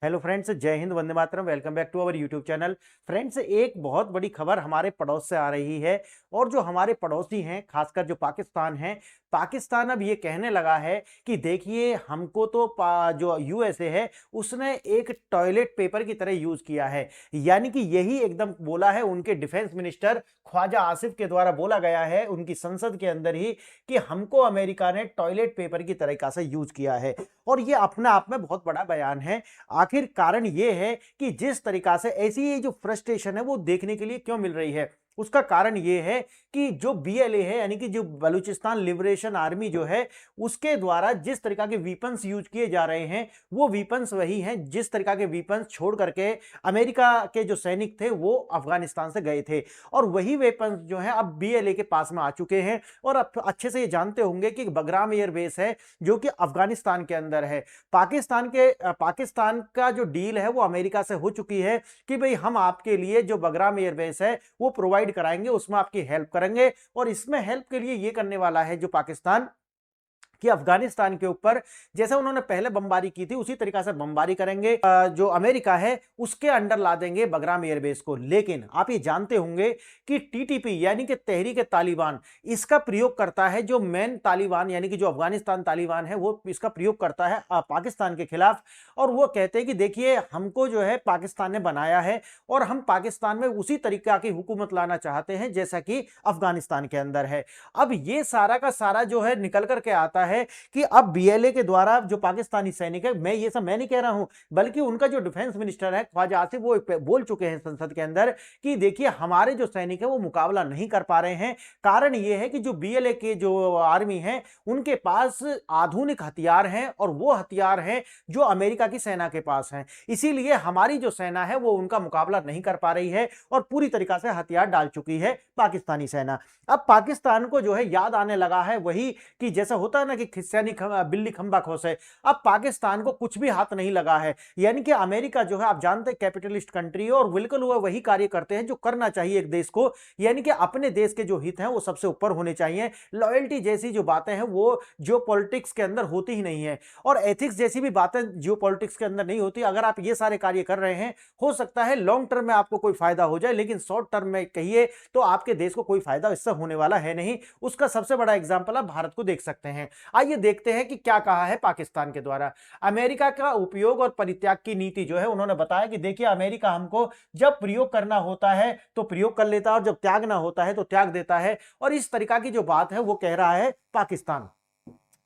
Hello friends, जय हिंद, वंदे मातरम। Welcome back to our YouTube channel. Friends, एक बहुत बड़ी खबर हमारे पड़ोस से आ रही है और जो हमारे पड़ोसी हैं, खासकर जो पाकिस्तान है, पाकिस्तान अब ये कहने लगा है कि देखिए हमको तो जो यूएसए है उसने एक टॉयलेट पेपर की तरह यूज किया है। यानी कि यही एकदम बोला है उनके डिफेंस मिनिस्टर ख्वाजा आसिफ के द्वारा बोला गया है उनकी संसद के अंदर ही कि हमको अमेरिका ने टॉयलेट पेपर की तरीका से यूज किया है। और ये अपने आप में बहुत बड़ा बयान है। आखिर कारण ये है कि जिस तरीका से ऐसी ये जो फ्रस्ट्रेशन है वो देखने के लिए क्यों मिल रही है, उसका कारण ये है कि जो बीएलए है यानी कि जो बलूचिस्तान लिबरेशन आर्मी जो है उसके द्वारा जिस तरीका के वीपन्स यूज किए जा रहे हैं वो वीपन्स वही हैं जिस तरीका के वीपन्स छोड़ करके अमेरिका के जो सैनिक थे वो अफगानिस्तान से गए थे। और वही वेपन्स जो है अब बीएलए के पास में आ चुके हैं। और अब अच्छे से ये जानते होंगे कि बगराम एयरबेस है जो कि अफगानिस्तान के अंदर है। पाकिस्तान का जो डील है वो अमेरिका से हो चुकी है कि भाई हम आपके लिए जो बगराम एयरबेस है वो प्रोवाइड कराएंगे, उसमें आपकी हेल्प करेंगे। और इसमें हेल्प के लिए ये करने वाला है जो पाकिस्तान कि अफगानिस्तान के ऊपर जैसे उन्होंने पहले बमबारी की थी उसी तरीका से बमबारी करेंगे। जो अमेरिका है उसके अंडर ला देंगे बगराम एयरबेस को। लेकिन आप ये जानते होंगे कि टीटीपी यानी कि तहरीक तालिबान इसका प्रयोग करता है, जो मेन तालिबान यानी कि जो अफगानिस्तान तालिबान है वो इसका प्रयोग करता है पाकिस्तान के खिलाफ। और वो कहते हैं कि देखिए हमको जो है पाकिस्तान ने बनाया है और हम पाकिस्तान में उसी तरीका की हुकूमत लाना चाहते हैं जैसा कि अफगानिस्तान के अंदर है। अब ये सारा का सारा जो है निकल करके आता है कि अब बीएलए के द्वारा जो पाकिस्तानी सैनिक है, मैं ये सब मैं नहीं कह रहा हूं बल्कि उनका जो डिफेंस मिनिस्टर है ख्वाजा आसिफ वो बोल चुके हैं संसद के अंदर कि देखिए हमारे जो सैनिक है वो मुकाबला नहीं कर पा रहे हैं। कारण ये है कि जो बीएलए के जो आर्मी है उनके पास आधुनिक हथियार हैं और वो हथियार हैं जो अमेरिका की सेना के पास हैं। इसीलिए हमारी जो सेना है वो उनका मुकाबला नहीं कर पा रही है और पूरी तरीका से हथियार डाल चुकी है पाकिस्तानी सेना। अब पाकिस्तान को जो है याद आने लगा है वही कि जैसा होता है ना कि खिस्सानी बिल्ली खंबा खोसे। अब पाकिस्तान को कुछ भी हाथ नहीं लगा है। यानी कि अमेरिका जो है आप जानते हैं कैपिटलिस्ट कंट्री है और बिल्कुल वो वही कार्य करते हैं जो करना चाहिए एक देश को। यानी कि अपने देश के जो हित हैं वो सबसे ऊपर होने चाहिए। लॉयल्टी जैसी जो बातें हैं वो जियो पॉलिटिक्स के अंदर होती ही नहीं है और एथिक्स जैसी भी बातें जियो पॉलिटिक्स के अंदर नहीं होती। अगर आप ये सारे कार्य कर रहे हैं हो सकता है लॉन्ग टर्म में आपको कोई फायदा हो जाए, लेकिन शॉर्ट टर्म में कहिए तो आपके देश को कोई फायदा इससे होने वाला है नहीं। उसका सबसे बड़ा एग्जांपल आप भारत को देख सकते हैं। आइए देखते हैं कि क्या कहा है पाकिस्तान के द्वारा। अमेरिका का उपयोग और परित्याग की नीति जो है उन्होंने बताया कि देखिए अमेरिका हमको जब प्रयोग करना होता है तो प्रयोग कर लेता है और जब त्यागना होता है तो त्याग देता है। और इस तरीका की जो बात है वो कह रहा है पाकिस्तान।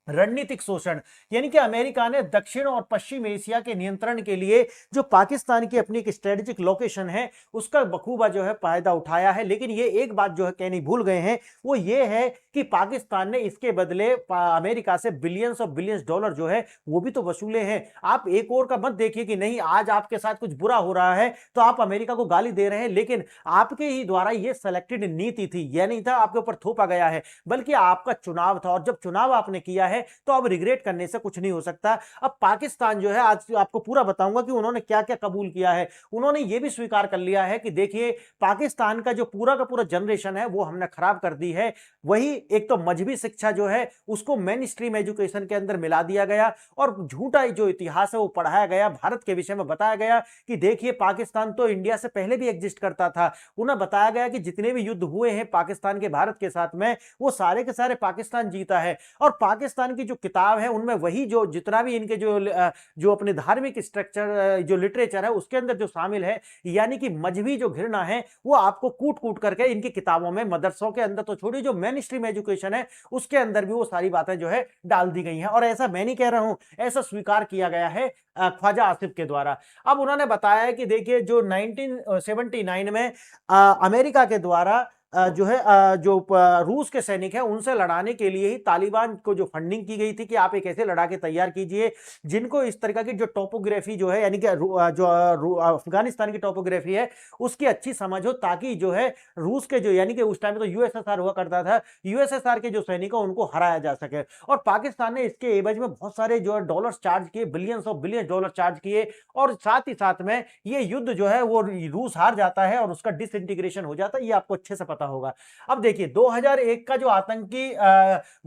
रणनीतिक शोषण यानी कि अमेरिका ने दक्षिण और पश्चिम एशिया के नियंत्रण के लिए जो पाकिस्तान की अपनी एक स्ट्रेटेजिक लोकेशन है उसका बखूबा जो है फायदा उठाया है। लेकिन ये एक बात जो है कहनी भूल गए हैं वो ये है कि पाकिस्तान ने इसके बदले अमेरिका से बिलियंस और बिलियंस डॉलर जो है वो भी तो वसूले हैं। आप एक और का मत देखिए कि नहीं आज आपके साथ कुछ बुरा हो रहा है तो आप अमेरिका को गाली दे रहे हैं, लेकिन आपके ही द्वारा ये सेलेक्टेड नीति थी। यह नहीं था आपके ऊपर थोपा गया है बल्कि आपका चुनाव था और जब चुनाव आपने किया है तो अब रिग्रेट करने से कुछ नहीं हो सकता। अब पाकिस्तान जो है आज आपको पूरा बताऊंगा कि उन्होंने क्या क्या कबूल किया है। उन्होंने यह भी स्वीकार कर लिया है कि देखिए पाकिस्तान का जो पूरा का पूरा जनरेशन है वो हमने खराब कर दी है। वही एक तो मजहबी शिक्षा जो है उसको मेन स्ट्रीम एजुकेशन के अंदर मिला दिया गया और झूठा जो इतिहास है वो पढ़ाया गया। भारत के विषय में बताया गया कि देखिए पाकिस्तान तो इंडिया से पहले भी एग्जिस्ट करता था। उन्हें बताया गया कि जितने भी युद्ध हुए हैं पाकिस्तान के भारत के साथ में वो सारे के सारे पाकिस्तान जीता है। और पाकिस्तान की जो किताब है उनमें वही जो जितना भी इनके जो अपने धार्मिक स्ट्रक्चर जो लिटरेचर है उसके अंदर जो शामिल है यानी कि मजहबी जो घृणा है वो आपको कूट कूट करके इनकी किताबों में मदरसों के अंदर तो छोड़िए जो मेन स्ट्रीम एजुकेशन है उसके अंदर भी वो सारी बातें जो है डाल दी गई हैं। और ऐसा मैं नहीं कह रहा हूं, ऐसा स्वीकार किया गया है ख्वाजा आसिफ के द्वारा। अब उन्होंने बताया कि देखिए जो 1979 में अमेरिका के द्वारा जो है जो रूस के सैनिक हैं उनसे लड़ाने के लिए ही तालिबान को जो फंडिंग की गई थी कि आप एक ऐसे लड़ाके तैयार कीजिए जिनको इस तरह की जो टोपोग्राफी जो है यानी कि अफगानिस्तान की टोपोग्राफी है उसकी अच्छी समझ हो ताकि जो है रूस के जो यानी कि उस टाइम तो यूएसएसआर हुआ करता था, यूएसएसआर के जो सैनिक हैं उनको हराया जा सके। और पाकिस्तान ने इसके एवज में बहुत सारे जो है डॉलर चार्ज किए, billions of billion dollar charge किए और साथ ही साथ में ये युद्ध जो है वो रूस हार जाता है और उसका डिसइंटीग्रेशन हो जाता है। ये आपको अच्छे से पता पता होगा। अब देखिए 2001 का जो आतंकी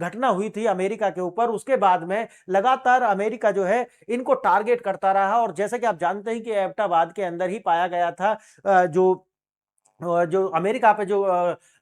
घटना हुई थी अमेरिका के ऊपर, उसके बाद में लगातार अमेरिका जो है इनको टारगेट करता रहा, और जैसे कि आप जानते हैं कि एबटाबाद के अंदर ही पाया गया था जो अमेरिका पे जो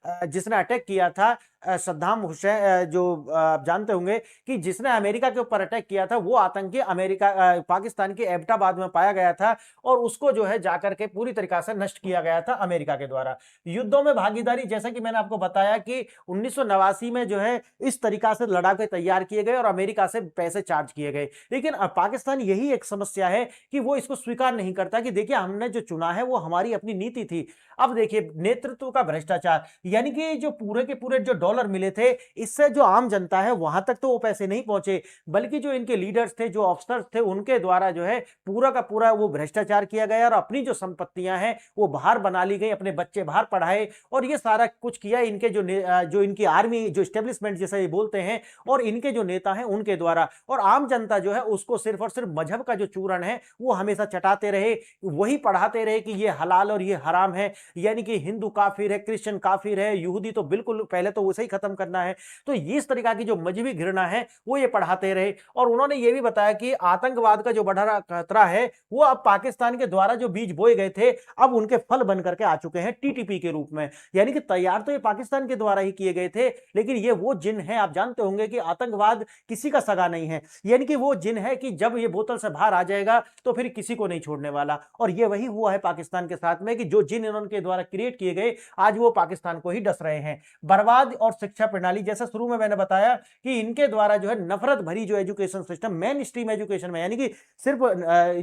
जिसने अटैक किया था सद्दाम हुसैन, जो आप जानते होंगे कि जिसने अमेरिका के ऊपर अटैक किया था वो आतंकी अमेरिका पाकिस्तान के एबटाबाद में पाया गया था, और उसको जो है जाकर के पूरी तरीका से नष्ट किया गया था अमेरिका के द्वारा। युद्धों में भागीदारी, जैसा कि मैंने आपको बताया कि 1989 में जो है इस तरीका से लड़ाके तैयार किए गए और अमेरिका से पैसे चार्ज किए गए, लेकिन पाकिस्तान यही एक समस्या है कि वो इसको स्वीकार नहीं करता कि देखिए हमने जो चुना है वो हमारी अपनी नीति थी। अब देखिए नेतृत्व का भ्रष्टाचार, यानी कि जो पूरे के पूरे जो डॉलर मिले थे, इससे जो आम जनता है वहां तक तो वो पैसे नहीं पहुंचे, बल्कि जो इनके लीडर्स थे, जो अफसर्स थे, उनके द्वारा जो है पूरा का पूरा वो भ्रष्टाचार किया गया और अपनी जो संपत्तियां हैं वो बाहर बना ली गई, अपने बच्चे बाहर पढ़ाए, और ये सारा कुछ किया इनके जो इनकी आर्मी जो स्टेब्लिशमेंट जैसा ये बोलते हैं और इनके जो नेता हैं उनके द्वारा। और आम जनता जो है उसको सिर्फ और सिर्फ मजहब का जो चूरण है वो हमेशा चटाते रहे, वही पढ़ाते रहे कि ये हलाल और ये हराम है, यानी कि हिंदू काफिर है, क्रिश्चियन काफिर है, यहूदी तो बिल्कुल पहले तो उसे ही खत्म करना है। तो इस तरीका की जो मजहबी घृणा है वो ये पढ़ाते रहे, और उन्होंने ये भी बताया कि आतंकवाद का जो बढ़ा रहा खतरा है वो अब पाकिस्तान के द्वारा जो बीज बोए गए थे अब उनके फल बन करके आ चुके हैं टीटीपी के रूप में, यानी कि तैयार तो ये पाकिस्तान के द्वारा ही किए गए थे, लेकिन ये वो जिन है, आप जानते होंगे कि आतंकवाद किसी का सगा नहीं है, यानी कि वो जिन है कि जब ये बोतल से बाहर आ जाएगा तो फिर किसी को नहीं छोड़ने वाला। और ये वही हुआ है पाकिस्तान के साथ में कि जो जिन इन्होंने द्वारा क्रिएट किए गए आज वो पाकिस्तान को ही डस रहे हैं। बर्बाद और शिक्षा प्रणाली, जैसा शुरू में मैंने बताया कि इनके द्वारा जो है नफरत भरी जो education system main stream education में, यानी कि सिर्फ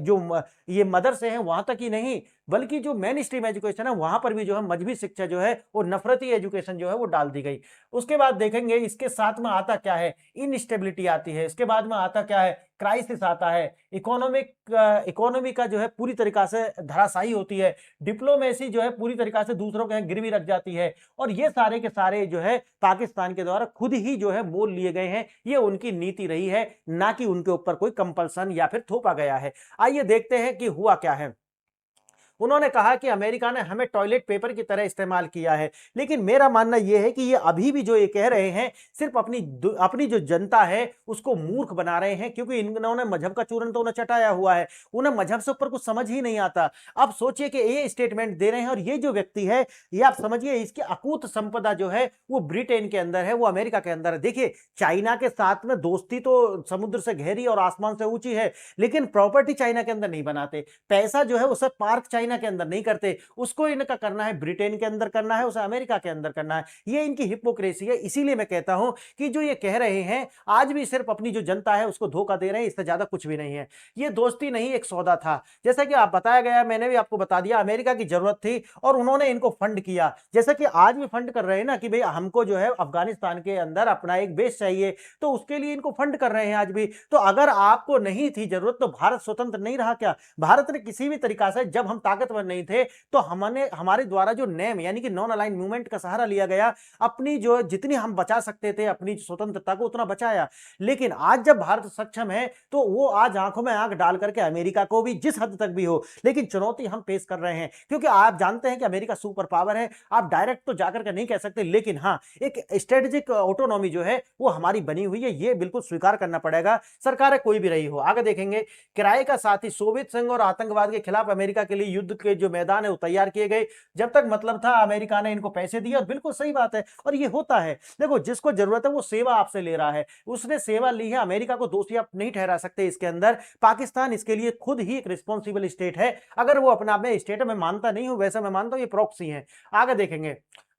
जो ये मदरसे हैं वहां तक ही नहीं बल्कि जो मेन स्ट्रीम एजुकेशन है वहां पर भी जो है मजहबी शिक्षा जो है वो नफरती एजुकेशन जो है वो डाल दी गई। उसके बाद देखेंगे इसके साथ में आता क्या है, इनस्टेबिलिटी आती है, इसके बाद में आता क्या है, क्राइसिस आता है, इकोनॉमी का जो है पूरी तरीका से धराशायी होती है, डिप्लोमेसी जो है पूरी तरीका से दूसरों के गिरवी रख जाती है, और ये सारे के सारे जो है पाकिस्तान के द्वारा खुद ही जो है मोल लिए गए हैं, ये उनकी नीति रही है, ना कि उनके ऊपर कोई कंपल्सन या फिर थोपा गया है। आइए देखते हैं कि हुआ क्या है। उन्होंने कहा कि अमेरिका ने हमें टॉयलेट पेपर की तरह इस्तेमाल किया है, लेकिन मेरा मानना यह है कि ये अभी भी जो ये कह रहे हैं सिर्फ अपनी जो जनता है उसको मूर्ख बना रहे हैं, क्योंकि इन्होंने मजहब का चूरण तो उन्हें चटाया हुआ है, उन्हें मजहब से ऊपर कुछ समझ ही नहीं आता। अब सोचिए कि ये स्टेटमेंट दे रहे हैं और ये जो व्यक्ति है ये आप समझिए इसकी अकूत संपदा जो है वो ब्रिटेन के अंदर है, वो अमेरिका के अंदर है। देखिए चाइना के साथ में दोस्ती तो समुद्र से गहरी और आसमान से ऊंची है, लेकिन प्रॉपर्टी चाइना के अंदर नहीं बनाते, पैसा जो है उसे पार्क चाइना के अंदर नहीं करते, उसको इनका करना है ब्रिटेन के अंदर करना है, उसे अमेरिका के अंदर करना है। ये इनकी हिपोक्रेसी है। इसीलिए मैं कहता हूं कि जो ये कह रहे हैं आज भी सिर्फ अपनी जो जनता है उसको धोखा दे रहे हैं, इससे ज्यादा कुछ भी नहीं है। ये दोस्ती नहीं एक सौदा था, जैसा कि आप बताया गया, मैंने भी आपको बता दिया, अमेरिका की जरूरत थी और उन्होंने इनको फंड किया, जैसा कि आज भी फंड कर रहे हैं ना कि भाई हमको जो है अफगानिस्तान के अंदर अपना एक बेस चाहिए, तो उसके लिए इनको फंड कर रहे हैं आज भी। तो अगर आपको नहीं थी जरूरत तो भारत स्वतंत्र नहीं रहा क्या? भारत ने किसी भी तरीका से, जब हम ताकतवर नहीं थे तो हमने हमारे द्वारा जो नेम यानी कि नॉन अलाइन मूवमेंट का सहारा लिया गया, अपनी जो जितनी हम बचा सकते थे अपनी स्वतंत्रता को उतना बचाया। लेकिन आज जब भारत सक्षम है तो वो आज आंखों में आंख डाल करके अमेरिका को भी जिस हद तक भी हो, लेकिन चुनौती हम पेश कर रहे हैं, क्योंकि आप जानते हैं कि अमेरिका सुपर पावर है, आप डायरेक्ट तो जाकर के नहीं कह सकते, लेकिन हाँ एक स्ट्रेटेजिक ऑटोनॉमी जो है वो हमारी बनी हुई है, ये बिल्कुल स्वीकार करना पड़ेगा, सरकार कोई भी रही हो। आगे देखेंगे किराए का साथी, सोवियत संघ और आतंकवाद के खिलाफ अमेरिका के लिए युद्ध के जो मैदान है वो तैयार किए गए, जब तक मतलब था अमेरिका ने इनको पैसे दिए, और बिल्कुल सही बात है और ये होता है। देखो जिसको जरूरत है वो सेवा आपसे ले रहा है, उसने सेवा ली है, अमेरिका को दोषी आप नहीं ठहरा सकते इसके अंदर। पाकिस्तान इसके लिए खुद ही एक रिस्पॉन्सिबल स्टेट है, अगर वो अपना में स्टेट में मानता नहीं हो, वैसे मैं मानता हूं ये प्रॉक्सी है। आगे देखेंगे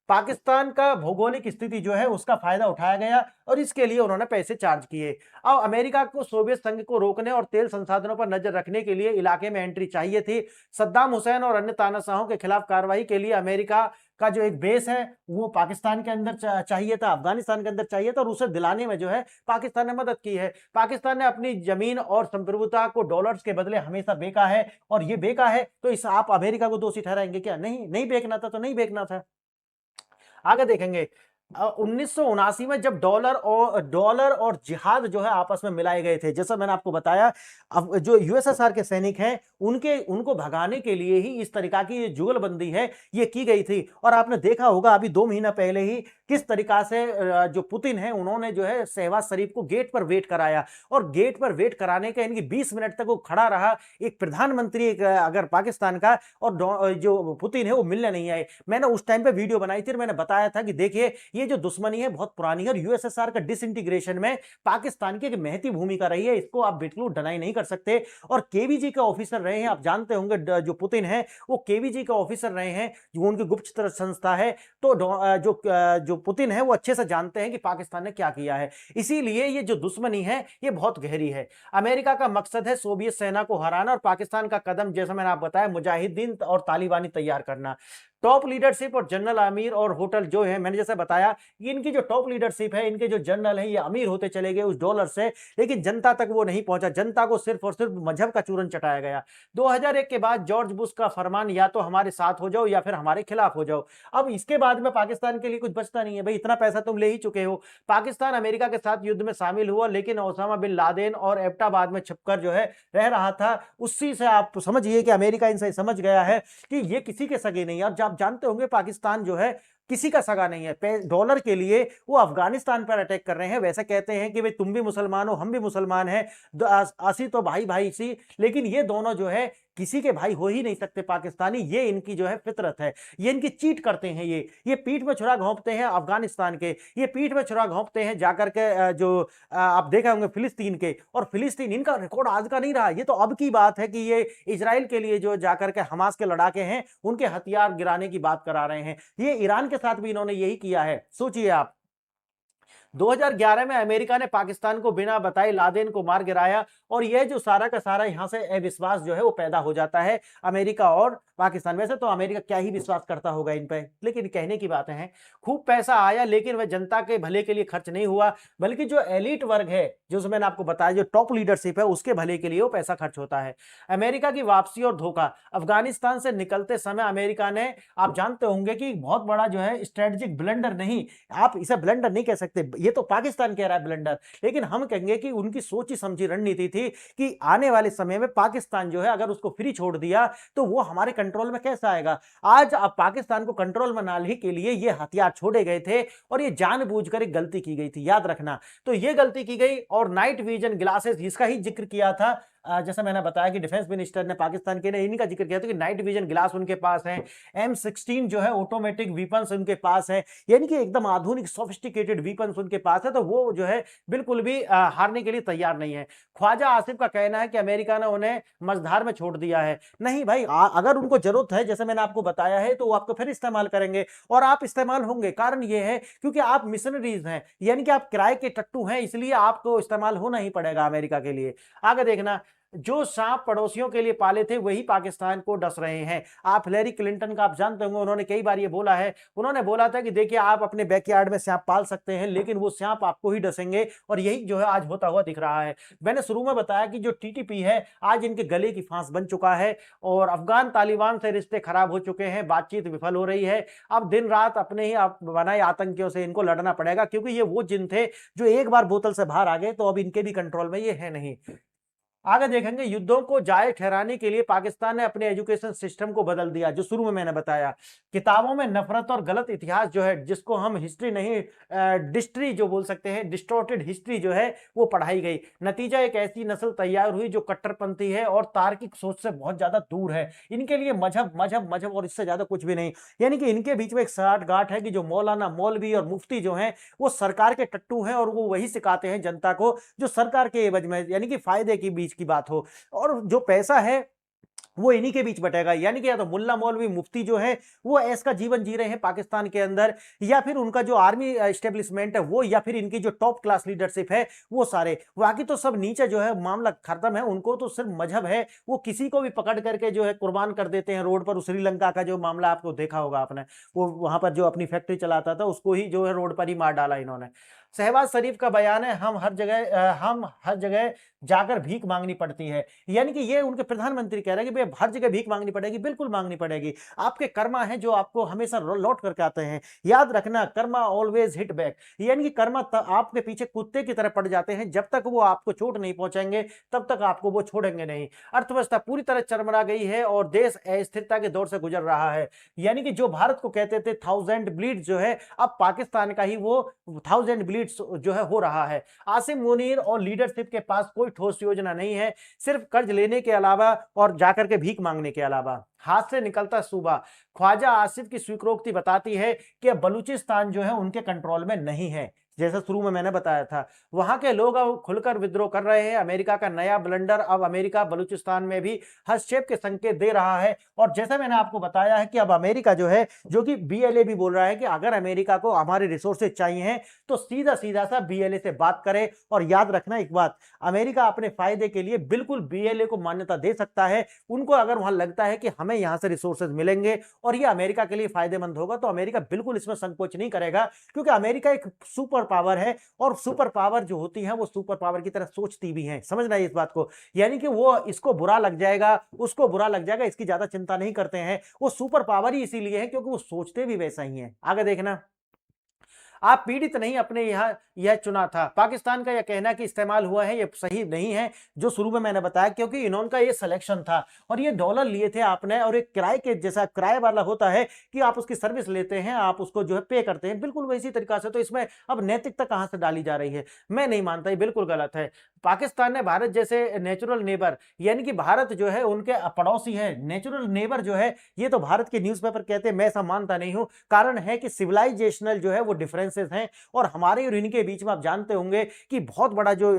पाकिस्तान का भौगोलिक स्थिति जो है उसका फायदा उठाया गया और इसके लिए उन्होंने पैसे चार्ज किए। अब अमेरिका को सोवियत संघ को रोकने और तेल संसाधनों पर नजर रखने के लिए इलाके में एंट्री चाहिए थी। सद्दाम हुसैन और अन्य तानाशाहों के खिलाफ कार्रवाई के लिए अमेरिका का जो एक बेस है वो पाकिस्तान के अंदर चाहिए था, अफगानिस्तान के अंदर चाहिए था, और उसे दिलाने में जो है पाकिस्तान ने मदद की है। पाकिस्तान ने अपनी जमीन और संप्रभुता को डॉलर्स के बदले हमेशा बेचा है, और ये बेचा है तो इस आप अमेरिका को दोषी ठहराएंगे क्या? नहीं, नहीं बेचना था तो नहीं बेचना था। आगे देखेंगे 1979 में जब डॉलर और जिहाद जो है आपस में मिलाए गए थे, जैसा मैंने आपको बताया, अब जो यूएसएसआर के सैनिक हैं उनको भगाने के लिए ही इस तरीका की जुगलबंदी है ये की गई थी। और आपने देखा होगा अभी 2 महीना पहले ही किस तरीका से जो पुतिन है उन्होंने जो है शहबाज शरीफ को गेट पर वेट कराया, और गेट पर वेट कराने का इनकी 20 मिनट तक वो खड़ा रहा, एक प्रधानमंत्री अगर पाकिस्तान का, और जो पुतिन है वो मिलने नहीं आए। मैंने उस टाइम पे वीडियो बनाई थी और मैंने बताया था कि देखिए ये जो दुश्मनी है बहुत पुरानी है, और यूएसएसआर का डिसइंटीग्रेशन में पाकिस्तान की एक महती भूमिका रही है, इसको आप बिल्कुल डिनाई नहीं कर सकते। और केवीजी का ऑफिसर रहे हैं, आप जानते होंगे जो पुतिन है वो केवीजी का ऑफिसर रहे हैं, जो उनकी गुप्तचर संस्था है। तो जो पुतिन है वो अच्छे से जानते हैं कि पाकिस्तान ने क्या किया है, इसीलिए ये जो दुश्मनी है ये बहुत गहरी है। अमेरिका का मकसद है सोवियत सेना को हराना, और पाकिस्तान का कदम जैसा मैंने आप बताया मुजाहिदीन और तालिबानी तैयार करना। टॉप लीडरशिप और जनरल अमीर और होटल जो है, मैंने जैसे बताया इनकी जो टॉप लीडरशिप है, इनके जो जनरल है ये अमीर होते चले गए उस डॉलर से, लेकिन जनता तक वो नहीं पहुंचा। जनता को सिर्फ और सिर्फ मजहब का चूरन चटाया गया। 2001 के बाद जॉर्ज बुश का फरमान, या तो हमारे साथ हो जाओ या फिर हमारे खिलाफ हो जाओ। अब इसके बाद में पाकिस्तान के लिए कुछ बचता नहीं है भाई, इतना पैसा तुम ले ही चुके हो। पाकिस्तान अमेरिका के साथ युद्ध में शामिल हुआ, लेकिन ओसामा बिन लादेन और एबटाबाद में छिपकर जो है रह रहा था। उसी से आप समझिए कि अमेरिका इनसे समझ गया है कि ये किसी के सगे नहीं है। और आप जानते होंगे पाकिस्तान जो है किसी का सगा नहीं है। डॉलर के लिए वो अफगानिस्तान पर अटैक कर रहे हैं। वैसे कहते हैं कि भाई तुम भी मुसलमान हो हम भी मुसलमान हैं, आसी तो भाई भाई सी, लेकिन ये दोनों जो है किसी के भाई हो ही नहीं सकते पाकिस्तानी। ये इनकी जो है फितरत है, ये इनकी चीट करते हैं। ये पीठ में छुरा घोंपते हैं अफगानिस्तान के, ये पीठ में छुरा घोंपते हैं जाकर के जो आप देखा होंगे फिलिस्तीन के। और फिलिस्तीन इनका रिकॉर्ड आज का नहीं रहा, ये तो अब की बात है कि ये इजराइल के लिए जो जाकर के हमास के लड़ाके हैं उनके हथियार गिराने की बात करा रहे हैं। ये ईरान के साथ भी इन्होंने यही किया है, सोचिए आप। 2011 में अमेरिका ने पाकिस्तान को बिना बताए लादेन को मार गिराया, और यह जो सारा का सारा यहां से अविश्वास जो है वो पैदा हो जाता है अमेरिका और पाकिस्तान। वैसे तो अमेरिका क्या ही विश्वास करता होगा इन पे, लेकिन कहने की बातें हैं। खूब पैसा आया लेकिन वह जनता के भले के लिए खर्च नहीं हुआ, बल्कि जो एलिट वर्ग है, जो मैंने आपको बताया जो टॉप लीडरशिप है उसके भले के लिए वो पैसा खर्च होता है। अमेरिका की वापसी और धोखा। अफगानिस्तान से निकलते समय अमेरिका ने, आप जानते होंगे कि बहुत बड़ा जो है स्ट्रेटेजिक ब्लंडर, नहीं आप इसे ब्लंडर नहीं कह सकते, ये तो पाकिस्तान कह रहा है ब्लंडर, लेकिन हम कहेंगे कि उनकी सोची समझी रणनीति थी कि आने वाले समय में पाकिस्तान जो है अगर उसको फ्री छोड़ दिया तो वो हमारे कंट्रोल में कैसा आएगा। आज अब पाकिस्तान को कंट्रोल में लाने के लिए ये हथियार छोड़े गए थे, और ये जानबूझकर एक गलती की गई थी, याद रखना। तो ये गलती की गई, और नाइट विजन ग्लासेस इसका ही जिक्र किया था। जैसा मैंने बताया कि डिफेंस मिनिस्टर ने पाकिस्तान के ने इन्हीं का जिक्र किया था कि नाइट विजन ग्लास उनके पास है, M16 जो है ऑटोमेटिक वीपन्स उनके पास है, यानी कि एकदम आधुनिक सोफिस्टिकेटेड वीपन्स उनके पास है। तो वो जो है बिल्कुल भी हारने के लिए तैयार नहीं है। ख्वाजा आसिफ का कहना है कि अमेरिका ने उन्हें मझधार में छोड़ दिया है। नहीं भाई, अगर उनको जरूरत है जैसे मैंने आपको बताया है तो वो आपको फिर इस्तेमाल करेंगे, और आप इस्तेमाल होंगे। कारण ये है क्योंकि आप मिशनरीज हैं, यानी कि आप किराए के टट्टू हैं, इसलिए आपको इस्तेमाल होना ही पड़ेगा अमेरिका के लिए। आगे देखना, जो सांप पड़ोसियों के लिए पाले थे वही पाकिस्तान को डस रहे हैं। आप हिलेरी क्लिंटन का आप जानते होंगे, उन्होंने कई बार ये बोला है, उन्होंने बोला था कि देखिए आप अपने बैकयार्ड में सांप पाल सकते हैं लेकिन वो सांप आपको ही डसेंगे, और यही जो है आज होता हुआ दिख रहा है। मैंने शुरू में बताया कि जो टीटीपी है आज इनके गले की फांस बन चुका है, और अफगान तालिबान से रिश्ते खराब हो चुके हैं, बातचीत विफल हो रही है। अब दिन रात अपने ही बनाए आतंकियों से इनको लड़ना पड़ेगा, क्योंकि ये वो जिन थे जो एक बार बोतल से बाहर आ गए तो अब इनके भी कंट्रोल में ये है नहीं। आगे देखेंगे, युद्धों को जायज ठहराने के लिए पाकिस्तान ने अपने एजुकेशन सिस्टम को बदल दिया, जो शुरू में मैंने बताया। किताबों में नफरत और गलत इतिहास जो है, जिसको हम हिस्ट्री नहीं डिस्ट्री जो बोल सकते हैं, डिस्टॉर्टेड हिस्ट्री जो है वो पढ़ाई गई। नतीजा एक ऐसी नस्ल तैयार हुई जो कट्टरपंथी है और तार्किक सोच से बहुत ज्यादा दूर है। इनके लिए मजहब मजहब मजहब और इससे ज्यादा कुछ भी नहीं, यानी कि इनके बीच में एक साठ गांठ है कि जो मौलाना मौलवी और मुफ्ती जो हैं वो सरकार के टट्टू हैं, और वो वही सिखाते हैं जनता को जो सरकार के एवज में यानी कि फायदे के बीच की बात हो, और जो पैसा है वो इन्हीं के बीच बटेगा। यानी कि या तो मुल्ला मौलवी मुफ्ती जो है वो ऐसा जीवन जी रहे हैं पाकिस्तान के अंदर, या फिर उनका जो आर्मी एस्टेब्लिशमेंट है वो, या फिर इनकी जो टॉप क्लास लीडरशिप है वो सारे, बाकी तो सब नीचे जो है मामला खत्म है। उनको तो सिर्फ मजहब है, वो किसी को भी पकड़ करके जो है कुर्बान कर देते हैं रोड पर। श्रीलंका का जो मामला आपको देखा होगा आपने, वो वहां पर जो अपनी फैक्ट्री चलाता था उसको ही जो है रोड पर ही मार डाला इन्होंने। शहबाज शरीफ का बयान है, हम हर जगह जाकर भीख मांगनी पड़ती है। यानी कि ये उनके प्रधानमंत्री कह रहे हैं कि भाई हर जगह भीख मांगनी पड़ेगी, बिल्कुल मांगनी पड़ेगी। आपके कर्मा है जो आपको हमेशा लौट करके आते हैं। याद रखना, कर्मा ऑलवेज हिट बैक। यानी कि कर्मा आपके पीछे कुत्ते की तरह पड़ जाते हैं, जब तक वो आपको चोट नहीं पहुंचाएंगे तब तक आपको वो छोड़ेंगे नहीं। अर्थव्यवस्था पूरी तरह चरमरा गई है और देश अस्थिरता के दौर से गुजर रहा है। यानी कि जो भारत को कहते थे 1000 ब्लीड्स जो है, अब पाकिस्तान का ही वो 1000 ब्लीड्स जो है हो रहा है। आसिम मुनीर और लीडरशिप के पास कोई ठोस योजना नहीं है, सिर्फ कर्ज लेने के अलावा और जाकर के भीख मांगने के अलावा। हाथ से निकलता सूबा। ख्वाजा आसिफ की स्वीकृति बताती है कि बलूचिस्तान जो है उनके कंट्रोल में नहीं है। जैसा शुरू में मैंने बताया था, वहां के लोग अब खुलकर विद्रोह कर रहे हैं। अमेरिका का नया ब्लंडर, अब अमेरिका बलूचिस्तान में भी हस्तक्षेप के संकेत दे रहा है। और जैसा मैंने आपको बताया है कि अब अमेरिका जो है, जो कि बीएलए भी बोल रहा है कि अगर अमेरिका को हमारे रिसोर्सेज चाहिए हैं तो सीधा सीधा सा बीएलए से बात करे। और याद रखना एक बात, अमेरिका अपने फायदे के लिए बिल्कुल बीएलए को मान्यता दे सकता है। उनको अगर वहां लगता है कि हमें यहां से रिसोर्सेज मिलेंगे और ये अमेरिका के लिए फायदेमंद होगा, तो अमेरिका बिल्कुल इसमें संकोच नहीं करेगा, क्योंकि अमेरिका एक सुपर पावर है और सुपर पावर जो होती है वो सुपर पावर की तरह सोचती भी है। समझना है इस बात को। यानी कि वो इसको बुरा लग जाएगा, उसको बुरा लग जाएगा, इसकी ज्यादा चिंता नहीं करते हैं। वो सुपर पावर ही इसीलिए है क्योंकि वो सोचते भी वैसा ही है। आगे देखना, आप पीड़ित नहीं, अपने यहाँ यह चुना था। पाकिस्तान का यह कहना कि इस्तेमाल हुआ है, यह सही नहीं है, जो शुरू में मैंने बताया, क्योंकि इन्होंने ये सिलेक्शन था और ये डॉलर लिए थे आपने, और एक किराए के जैसा किराए वाला होता है कि आप उसकी सर्विस लेते हैं, आप उसको जो है पे करते हैं, बिल्कुल वैसी तरीका से। तो इसमें अब नैतिकता कहां से डाली जा रही है? मैं नहीं मानता, ये बिल्कुल गलत है। पाकिस्तान ने भारत जैसे नेचुरल नेबर, यानी कि भारत जो है उनके पड़ोसी है, नेचुरल नेबर जो है, ये तो भारत के न्यूज़पेपर कहते हैं, मैं ऐसा मानता नहीं हूं। कारण है कि सिविलाइजेशनल जो है वो डिफरेंसेस हैं और हमारे और इनके बीच में आप जानते होंगे कि बहुत बड़ा जो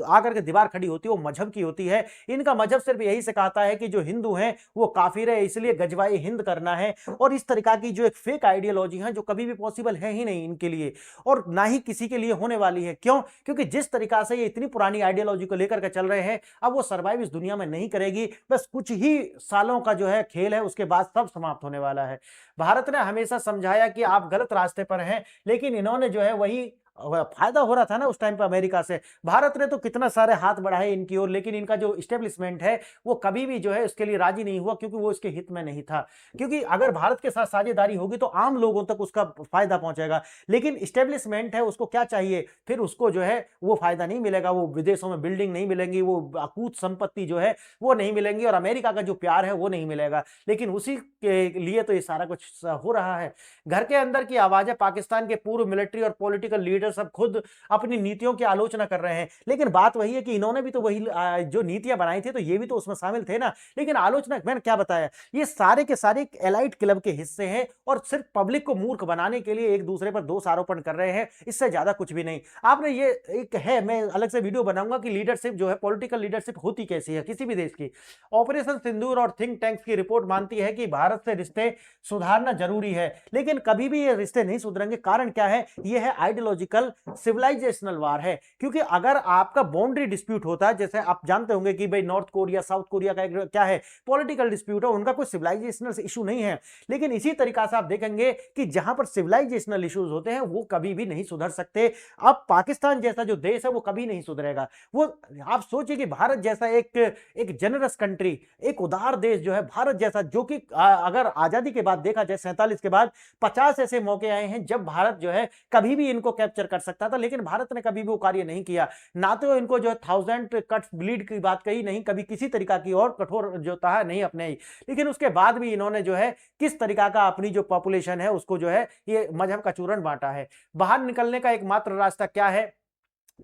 आकर के दीवार खड़ी होती है वो मजहब की होती है। इनका मजहब सिर्फ यही सिखाता है कि जो हिंदू हैं वो काफिर है, इसलिए गजवाए हिंद करना है। और इस तरीका की जो एक फेक आइडियोलॉजी है जो कभी भी पॉसिबल है ही नहीं इनके लिए, और ना ही किसी के लिए होने वाली है। क्यों? क्योंकि जिस तरीका से ये इतनी पुरानी आइडियोलॉजी को लेकर के चल रहे हैं, अब वो सर्वाइव इस दुनिया में नहीं करेगी। बस कुछ ही सालों का जो है खेल है, उसके बाद सब समाप्त होने वाला है। भारत ने हमेशा समझाया कि आप गलत रास्ते पर हैं, लेकिन इन्होंने जो है वही फायदा हो रहा था ना उस टाइम पे अमेरिका से। भारत ने तो कितना सारे हाथ बढ़ाए इनकी ओर, लेकिन इनका जो इस्टेब्लिशमेंट है वो कभी भी जो है उसके लिए राजी नहीं हुआ, क्योंकि वो इसके हित में नहीं था। क्योंकि अगर भारत के साथ साझेदारी होगी तो आम लोगों तक उसका फायदा पहुंचेगा, लेकिन इस्टेब्लिशमेंट है उसको क्या चाहिए? फिर उसको जो है वो फायदा नहीं मिलेगा, वो विदेशों में बिल्डिंग नहीं मिलेंगी, वो अकूत संपत्ति जो है वो नहीं मिलेंगी, और अमेरिका का जो प्यार है वो नहीं मिलेगा। लेकिन उसी के लिए तो ये सारा कुछ हो रहा है। घर के अंदर की आवाजें, पाकिस्तान के पूर्व मिलिट्री और पॉलिटिकल लीडर सब खुद अपनी नीतियों की आलोचना कर रहे हैं। लेकिन बात वही है कि इन्होंने भी तो वही जो नीतियां बनाई थी तो ये भी तो उसमें शामिल थे ना। लेकिन आलोचना, मैंने क्या बताया, ये सारे के सारे एक एलाइट क्लब के हिस्से हैं और सिर्फ पब्लिक को मूर्ख बनाने के लिए एक दूसरे पर दोष आरोपण कर रहे हैं, इससे ज्यादा कुछ भी नहीं। आपने ये एक है, मैं अलग से वीडियो बनाऊंगा कि लीडरशिप जो है, पॉलिटिकल लीडरशिप होती कैसी है किसी भी देश की। ऑपरेशन सिंदूर और थिंक टैंक्स की रिपोर्ट मानती है कि भारत से रिश्ते सुधारना जरूरी है, लेकिन कभी भी ये रिश्ते नहीं सुधरेंगे। कारण क्या है? ये है आइडियोलॉजिकल सिविलाइजेशनल वार है। क्योंकि अगर आपका बाउंड्री डिस्प्यूट होता है, जैसे आप जानते होंगे कि भाई नॉर्थ कोरिया साउथ कोरिया का क्या है, पॉलिटिकल डिस्प्यूट है, उनका कोई सिविलाइजेशनल इशू नहीं है। लेकिन इसी तरीका से आप देखेंगे कि जहां पर सिविलाइजेशनल इश्यूज होते हैं वो कभी भी नहीं सुधर सकते। अब पाकिस्तान जैसा जो देश है वो कभी नहीं सुधरेगा। वो आप सोचिए कि भारत जैसा एक जनरस कंट्री, एक उदार देश जो है भारत जैसा, जो कि अगर आजादी के बाद देखा जाए 47 के बाद 50 ऐसे मौके आए हैं जब भारत जो है कभी भी इनको कैप्चर कर सकता था, लेकिन भारत ने कभी भी वो कार्य नहीं किया। ना तो इनको जो 1000 कट्स ब्लीड की बात कही, नहीं कभी किसी तरीका की और कठोर जो था नहीं अपने ही। लेकिन उसके बाद भी इन्होंने जो है किस तरीका का अपनी जो पॉपुलेशन है उसको जो है ये मजहब का चूर्ण बांटा है। बाहर निकलने का एकमात्र रास्ता क्या है?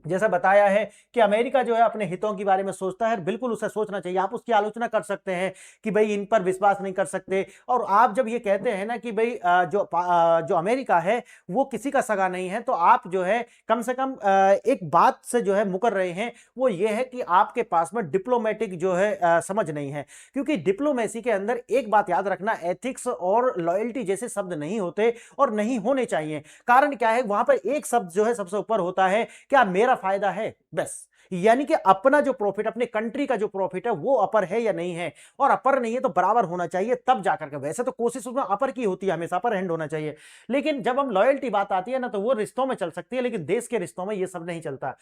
जैसा बताया है कि अमेरिका जो है अपने हितों के बारे में सोचता है, बिल्कुल उसे सोचना चाहिए। आप उसकी आलोचना कर सकते हैं कि भाई इन पर विश्वास नहीं कर सकते, और आप जब ये कहते हैं ना कि भाई जो अमेरिका है वो किसी का सगा नहीं है, तो आप जो है कम से कम एक बात से जो है मुकर रहे हैं, वो ये है कि आपके पास में डिप्लोमेटिक जो है समझ नहीं है। क्योंकि डिप्लोमेसी के अंदर एक बात याद रखना, एथिक्स और लॉयल्टी जैसे शब्द नहीं होते और नहीं होने चाहिए। कारण क्या है? वहां पर एक शब्द जो है सबसे ऊपर होता है, क्या मेरा फायदा है, बस। यानी कि अपना जो प्रॉफिट, अपने कंट्री का जो प्रॉफिट है वो अपर है या नहीं है, और अपर नहीं है तो बराबर होना चाहिए, तब जाकर के, वैसे तो कोशिश उसमें अपर की होती है, हमेशा अपर हैंड होना चाहिए। लेकिन जब हम लॉयल्टी बात आती है ना, तो वो रिश्तों में चल सकती है, लेकिन देश के रिश्तों में ये सब नहीं चलता।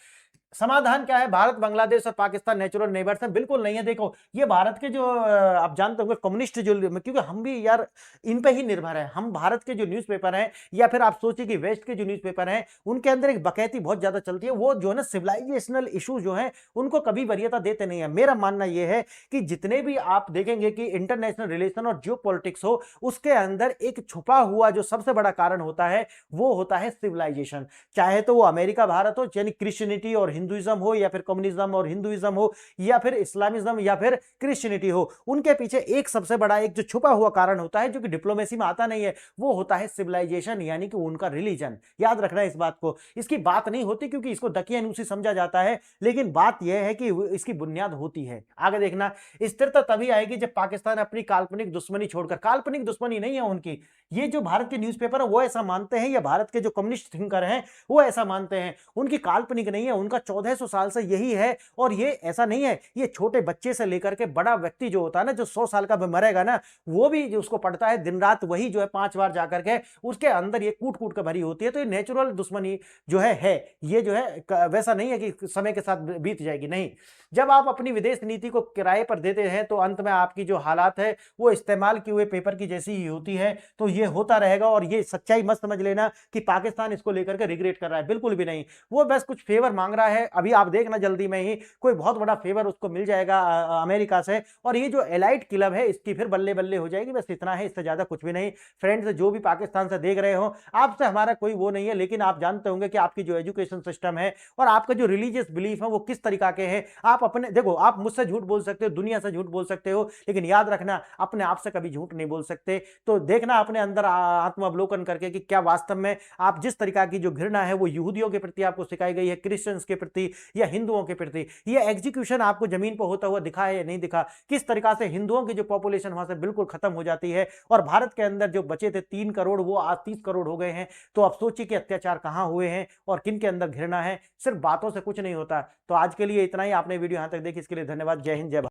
समाधान क्या है? भारत, बांग्लादेश और पाकिस्तान नेचुरल नेबर्स हैं? बिल्कुल नहीं है। देखो, ये भारत के जो आप जानते होंगे कम्युनिस्ट जो, क्योंकि हम भी यार इन पे ही निर्भर है, हम भारत के जो न्यूज़पेपर हैं, या फिर आप सोचिए कि वेस्ट के जो न्यूज़पेपर हैं, उनके अंदर एक बकैती बहुत ज्यादा चलती है। वो जो है ना सिविलाइजेशनल इशू जो है उनको कभी वरीयता देते नहीं है। मेरा मानना यह है कि जितने भी आप देखेंगे कि इंटरनेशनल रिलेशन और जियो पॉलिटिक्स हो, उसके अंदर एक छुपा हुआ जो सबसे बड़ा कारण होता है वो होता है सिविलाइजेशन। चाहे तो वो अमेरिका भारत हो, यानी क्रिश्चियनिटी और हिंदुइज्म हो, या फिर कम्युनिज्म और हिंदुइज्म हो, या फिर इस्लामिज्म या फिर क्रिश्चियनिटी हो, उनके पीछे एक सबसे बड़ा एक जो छुपा हुआ कारण होता है, जो कि डिप्लोमेसी में आता नहीं है, वो होता है सिविलाइजेशन, यानी कि उनका रिलीजन। याद रखना इस बात को। इसकी बात नहीं होती क्योंकि इसको दकियानूसी समझा जाता है, लेकिन बात यह है कि इसकी बुनियाद होती है। आगे देखना, स्थिरता तभी आएगी जब पाकिस्तान अपनी काल्पनिक दुश्मनी छोड़कर, काल्पनिक दुश्मनी नहीं है उनकी, ये जो भारत के न्यूज़पेपर है वो ऐसा मानते हैं, या भारत के जो कम्युनिस्ट थिंकर हैं वो ऐसा मानते हैं, उनकी काल्पनिक नहीं है, उनका 1400 साल से यही है। और ये ऐसा नहीं है, ये छोटे बच्चे से लेकर के बड़ा व्यक्ति जो होता है ना, जो 100 साल का मरेगा ना, वो भी जो उसको पढ़ता है दिन रात, वही जो है 5 बार जाकर के, उसके अंदर ये कूट कूट के भरी होती है। तो ये नेचुरल दुश्मनी जो है ये जो है वैसा नहीं है कि समय के साथ बीत जाएगी, नहीं। जब आप अपनी विदेश नीति को किराए पर देते हैं तो अंत में आपकी जो हालात है वो इस्तेमाल किए हुए पेपर की जैसी ही होती है। तो ये होता रहेगा, और ये सच्चाई मत समझ लेना कि पाकिस्तान इसको लेकर के रिग्रेट कर रहा है, बिल्कुल भी नहीं। वो बस कुछ फेवर मांग रहा है, अभी आप देखना जल्दी में ही कोई बहुत बड़ा फेवर उसको मिल जाएगा अमेरिका से, और ये जो एलाइट क्लब है इसकी फिर बल्ले बल्ले हो जाएगी, बस इतना है, इससे ज्यादा कुछ भी नहीं। फ्रेंड्स, जो भी पाकिस्तान से देख रहे हो, आपसे हमारा कोई वो नहीं है, लेकिन आप जानते होंगे कि आपकी जो एजुकेशन सिस्टम है और आपका जो रिलीजियस बिलीफ है वो किस तरीका के हैं। आप अपने देखो, आप मुझसे झूठ बोल सकते हो, दुनिया से झूठ बोल सकते हो, लेकिन याद रखना अपने आप से कभी झूठ नहीं बोल सकते। तो देखना अपने अंदर आत्मावलोकन करके कि क्या वास्तव में आप जिस तरीका की जो घृणा है वो यहूदियों के प्रति आपको सिखाई गई है, क्रिश्चियंस के प्रति या हिंदुओं के प्रति, ये एग्जीक्यूशन आपको जमीन पर होता हुआ दिखा है या नहीं दिखा? किस तरीका से हिंदुओं की जो पॉपुलेशन वहां से बिल्कुल खत्म हो जाती है, और भारत के अंदर जो बचे थे 3 करोड़ वो आज 30 करोड़ हो गए हैं। तो आप सोचिए कि अत्याचार कहां हुए हैं और किन के अंदर घृणा है। सिर्फ बातों से कुछ नहीं होता। तो आज के लिए इतना ही। आपने वीडियो यहां तक देखी, इसके लिए धन्यवाद। जय हिंद, जय भारत।